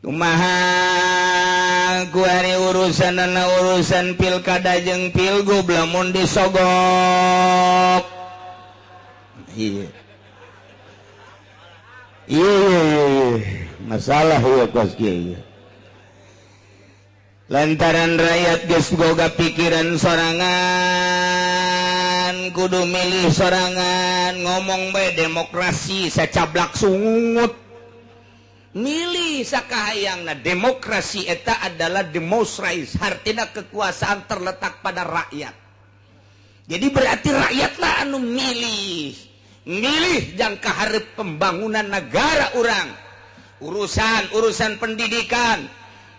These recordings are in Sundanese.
kumaha kuari urusan pilkada jeung pilgub lamun disogok iya masalah ya kos kieu lantaran rakyat geus boga pikiran sorangan kudu milih sorangan ngomong bae demokrasi sacablak sungut milih sakahayangna demokrasi eta adalah the most rights artina kekuasaan terletak pada rakyat jadi berarti rakyatlah anu milih jangka hareup pembangunan negara urang urusan pendidikan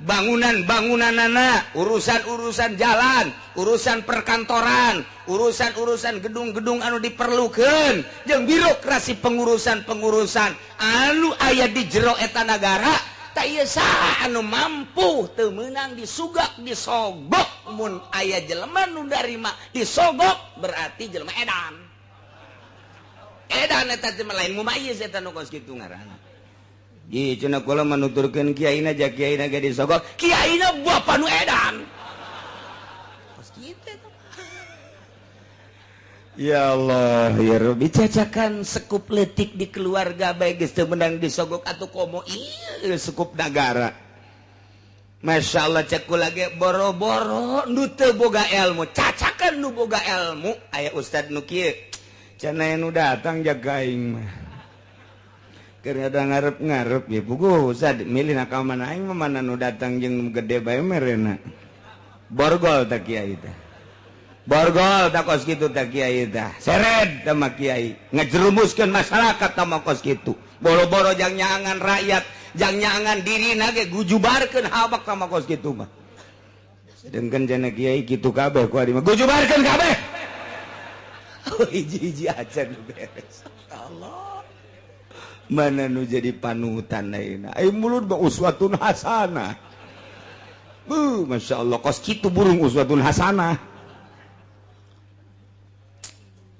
bangunan anak urusan jalan urusan perkantoran urusan gedung-gedung anu diperlukeun jeung birokrasi pengurusan anu aya di jero eta negara tak ieu saha anu mampu teu meunang disugak disogok mun aya jelema nu darima disogok berarti jelema edan eta teh lain mumayyiz eta nu kos kitu ngaranna Ji cenah kula manuturkeun kiaina jak kiaina ge disogok kiaina bapa nu edan kos kitu ya Allah ya Rabbi cacakan sekup leutik di keluarga bae geus teu menang disogok atuh komo ieu sekup negara Masya Allah cek kula ge boro-boro nu teu boga ilmu cacakan nu boga ilmu aya ustad nu kieu cenah nu datang jaga aing mah keur ada ngarep-ngarep ya puguh Ustad milih nakal mana aing mana nu datang jeung nu gede bae merena borgol tak kiai teh borgol tak kos kitu tak kiai teh seret sama kiai ngajerumuskeun masyarakat sama kos kitu boro-boro jang nyaangan rakyat jang nyaangan dirina ge gujubarkeun habak sama kos kitu mah sedengkeun cenah kiai kitu kabeh ku ari mah gujubarkeun kabeh hiji-hiji acan beres Allah mana nu jadi panutan ayeuna ai mulut mah uswatun hasanah Masya Allah kos kitu burung uswatun hasanah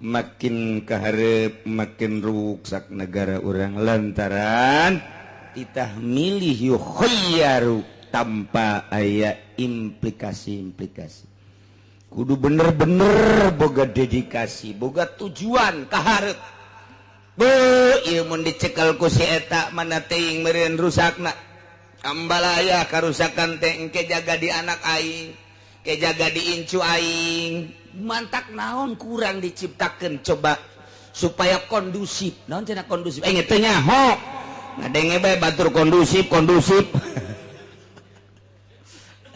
makin kaharep makin ruksak negara orang lantaran titah milih yukhayyaru tanpa aya implikasi-implikasi kudu bener-bener boga dedikasi boga tujuan kaharep ieu mun dicekel ku si eta mana teuing meureun rusakna ambalaya karusakan teh engke jaga di anak aing ke jaga di incu aing mantak naon kurang diciptakeun coba supaya kondusif naon cenah kondusif teu nyaho ngadenge bae batur kondusif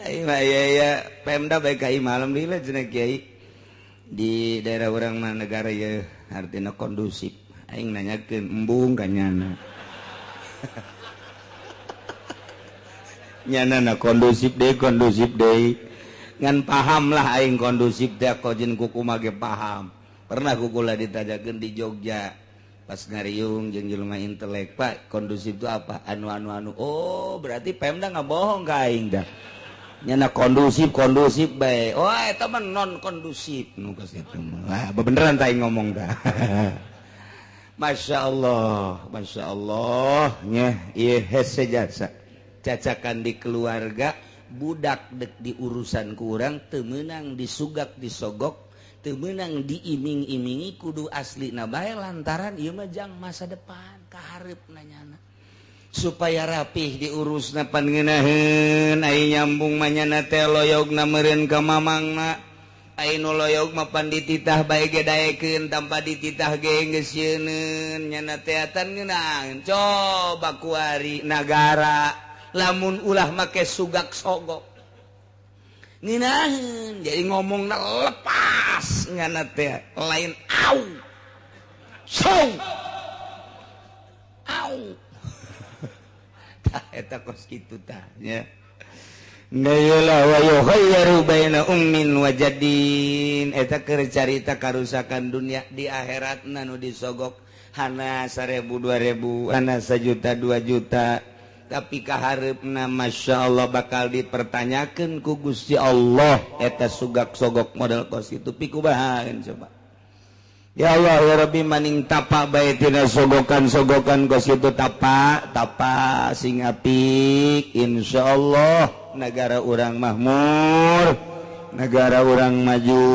ya Pemda bae ka malam lila cenah kiai di daerah urang mah negara ye artina kondusif aing nanyakeun embung ka nyana nyana kondusif deui ngan paham lah aing kondusif teh kojin kuku mah ge paham pernah kukula ditajakeun di Jogja pas ngariung jeung jelema intelek Pak kondusif itu apa anu oh berarti Pemda ngabohong ka aing dah nyana kondusif bae oh eta mah non kondusif nu geus kitu mah beneran tah aing ngomong dah Masya Allah nya ieu hese jasa cacakan di keluarga budak dek di urusan kurang teu meunang disugak disogok teu meunang diiming-imingi kudu aslina bae lantaran ieu mah jang masa depan kahareupna nyana supaya rapih diurusna pan ngeunaheun ai nyambung mah nyana teh loyogna meureun ka mamangna ai nu loyog mah pan dititah bae ge daekeun tanpa dititah ge geus yeuneuun nyana teh atan ngeunang coba kuari nagara lamun ulah make sugak sogok ngeunaheun jadi ngomongna lepas nyana teh lain au song au tah eta kos kitu tah nya Nayula wa yukhayyaru baina ummin wa jadin eta keur carita karusakan dunia di akhiratna nu disogok hana 1000 2000 hana 1 juta 2 juta tapi kahareupna Masya Allah bakal dipertanyakeun ku Gusti Allah eta sugak sogok model kos itu pikubahan coba ya Allah ya Rabbi maning tapak bae tina sogokan-sogokan kos itu tapak sing apik insyaallah negara urang makmur negara urang maju.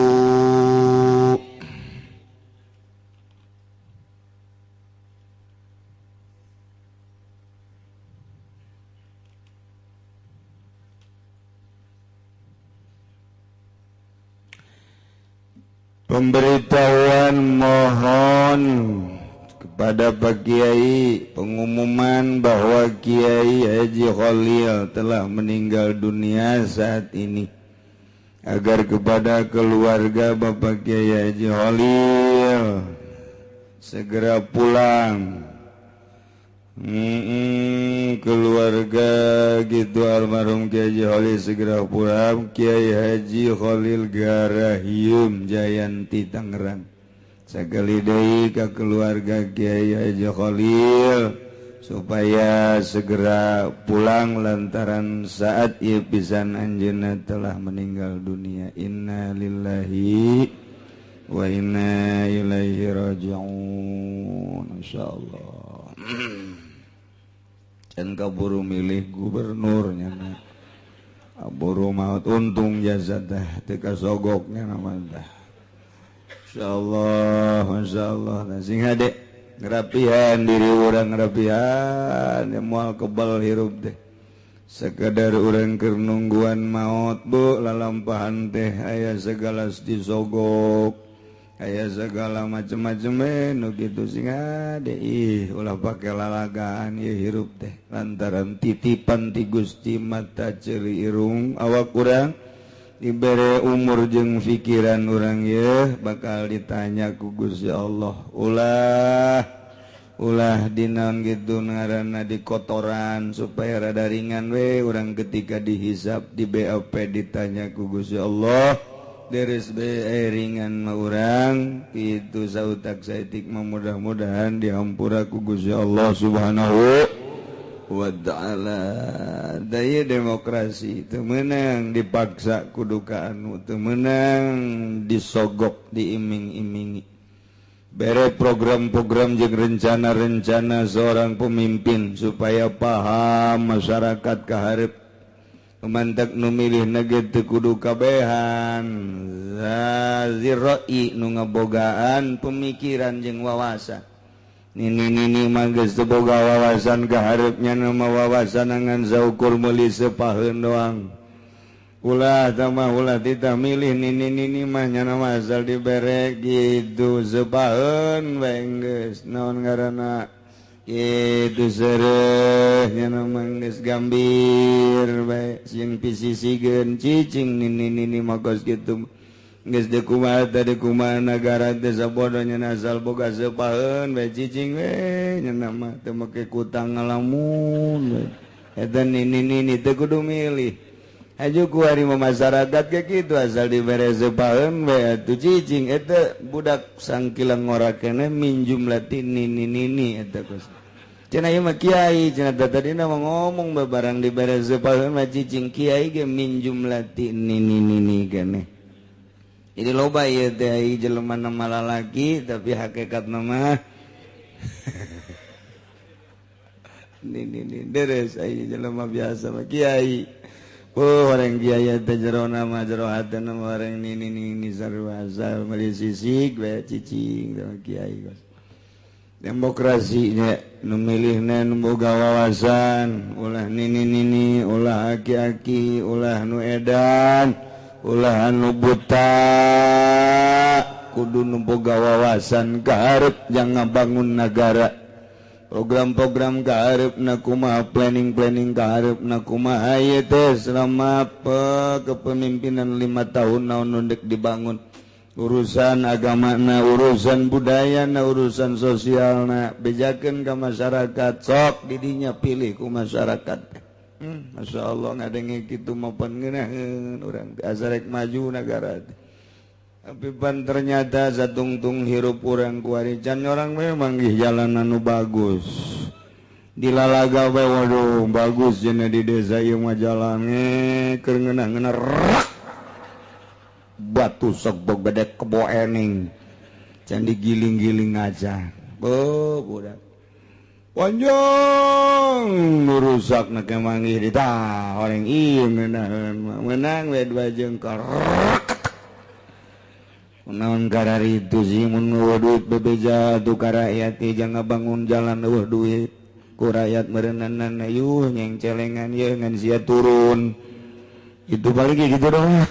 Pemberitahuan mohon kepada Pak Kiai pengumuman bahwa Kiai Haji Khalil telah meninggal dunia saat ini agar kepada keluarga Bapak Kiai Haji Khalil segera pulang. Keluarga gitu almarhum Kiai Haji Khalil segera pulang. Kiai Haji Khalil Garahium Jayanti Tangerang sakali deui ka keluarga Kiai Haji Khalil supaya segera pulang lantaran saat ieu pisan anjeunna telah meninggal dunia. Inna lillahi wa inna ilaihi raji'un. Insyaallah can kaburu milih gubernurnya kaburu maut untung jazadah teu kasogoknya nama tah insyaallah sing hade ngerapihan diri urang ngerapihan moal kebal hirup teh sekedar urang keur nungguan maut bu lalampahan teh aya segala disogok aya segala macem-macem nu kitu sing ade ulah pake lalagaan ieu hirup teh lantaran titipan ti Gusti mata ceuli irung awak urang dibere umur jeung pikiran urang ye bakal ditanya ku Gusti Allah ulah dinaon gitu ngaranna di kotoran supaya rada ringan we urang ketika dihisab di BAP ditanya ku Gusti Allah deres be ringan mah urang kitu sautak saeutik mah mudah-mudahan dihampura ku Gusti Allah Subhanahu wa taala. Daya demokrasi teu meunang dipaksa kudu ka anu teu meunang disogok diiming-imingi. Bere program-program jeung rencana-rencana seorang pemimpin supaya paham masyarakat kaharep mantak nu milih nage teu kudu kabehan zaziroi nu ngabogaan pemikiran jeung wawasan nini mah geus teu boga wawasan kaharepnya nama wawasan ngan saukur meuli sepaheun doang ulah tamah ulah titah milih nini mah nya nama asal dibere kitu sepaheun bae geus naon ngaranna itu serehnya nama geus gambir bae sing pisisigeun cicing nini magos kitu geus deuk kumaha teh kumaha nagara teh sabodohnya asal boga sepaheun bae cicing we nya nama teu make kutang ngalamun bae eta nini teu kudu milih aju ku ari masyarakat ge kitu asal dibere sepaheun we atuh cicing eta budak sangkilang ngorakena minjum lati nini eta kos cenah ieu mah kiai cenah tadina mah ngomong barang dibere sepaheun mah cicing kiai ge minjum lati nini keneh jadi loba ieu teh ai jelema nama lalaki tapi hakikatna mah nini deres ai jelema biasa mah kiai orang kiai teh jero nama jero hatena orang nini sarua asal meuli sisik we cicing sama kiai kos demokrasinya nu milihna nu boga wawasan ulah nini ulah aki-aki ulah nu edan ulah anu buta kudu nu boga wawasan kaharep jang ngabangun nagara program-program kaharepna kumaha planning kaharepna kumaha ieu teh selama kepemimpinan 5 tahun naon nu deuk dibangun urusan agamana urusan budayana urusan sosialna bejakeun ka masyarakat sok didinya pilih ku masyarakat Masya Allah ngadenge kitu maupun ngeunaheun urang asarek maju nagara teh tapi pan ternyata satungtung hirup urang ku ari can orang memang di jalan anu bagus di Lalaga bae waduh bagus cenah di desa ieu mah jalan keur ngeunah-ngeunah rak batu sok bedek kebo ening candi giling-giling ngajar budak panjang merusak nak manggih di orang iya menang dua jengkar naon karar itu sih mun duit bebeja tuh ka rakyat jangan bangun jalan duit ku rakyat merenanan yuh nyeng celengan ya ngan sia turun itu balik gitu doang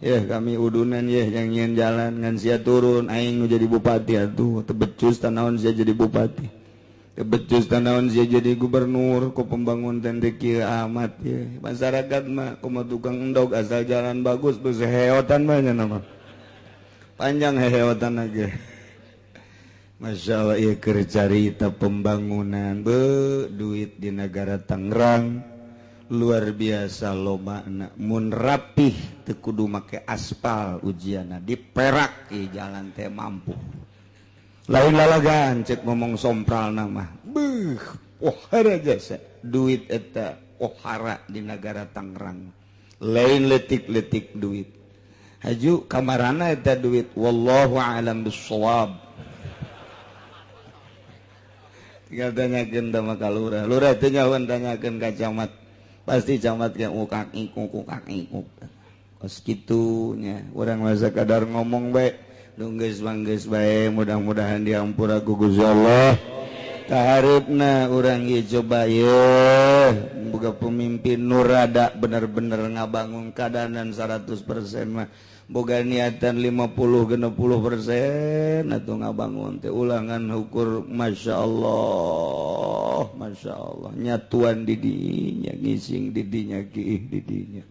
ya kami udunan ya yang nyen jalan ngan sia turun aing jadi bupati atuh tebecus tanaon sia jadi bupati tebecus tanaon sia jadi gubernur ku pembangun tende kieu amat ya masyarakat mah kumaha tukang endog asal jalan bagus terus heotan mah nya nama panjang heheotan aja Masya Allah ya kercarita pembangunan duit di negara Tangerang luar biasa lo makna mun rapih teu kudu make aspal ujiana di perak di jalan teh mampu lain lalagaan cek ngomong sompral nama pohara jasa duit eta pohara di negara Tangerang lain letik-letik duit haju kamarana eta duit wallahu a'lam bissawab tinggal tanyakeun da maka lurah teh nyawan tanyakeun ka camat pasti camat ge ukak ikuk kos kitu nya urang masa kadar ngomong bae nu geus manggeus bae mudah-mudahan diampura ku Gusti Allah kaharepna urang ieu coba ye boga pemimpin nu rada bener-bener ngabangun kadanan 100% mah boga niatan 50-60% atuh ngabangun teh ulangan ukur Masya Allah nyatuan di dinya ngising di dinya kiih di dinya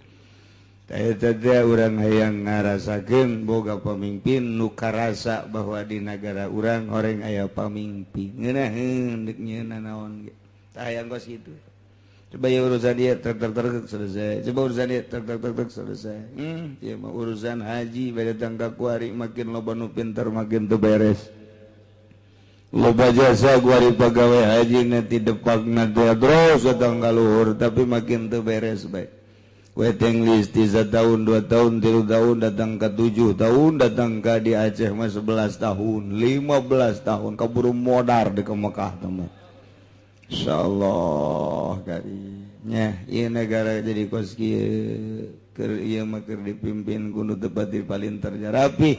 eta teh urang hayang ngarasakeun boga pemimpin nu karasa bahwa di negara urang horeng aya pamimpin ngeunaheun deuk nyieunna naon ge tah hayang kos kitu coba ya urusan dia trek selesai coba urusan dia trek selesai ya mah urusan haji bade tangka kuari makin loba nu pinter makin teu beres loba jasa kuari pagawe haji nanti depakna teh terus datang ka luhur tapi makin teu beres bae waiting list 3 tahun 2 tahun 3 tahun datang ke 7 tahun datang ke di Aceh mah 11 tahun 15 tahun kaburu modar di ke Mekah teman insyaallah karinya ieu negara jadi kos kieu keur ieu mah keur dipimpin ku nu teu pati palinter rapi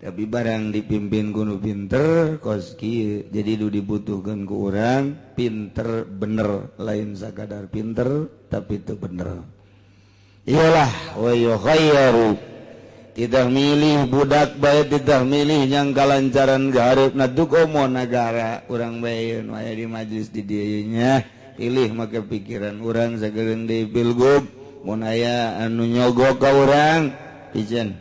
tapi barang dipimpin ku nu pinter kos kieu jadi nu dibutuhkeun ku urang pinter bener lain sakadar pinter tapi teu bener iyalah wa yukhayyaru tidak milih budak bae tidak milih yang kalancaran gareupna teu komo negara urang bae nu aya di majelis di dieu nya pilih make pikiran urang sageureun deui pilgub mun aya anu nyogok ka urang ijen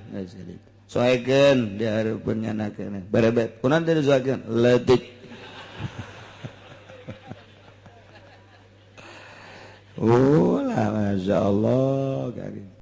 soekeun di hareupeun nyanakeun berebet kunaon teh disoekeun leutik lah Masya Allah karim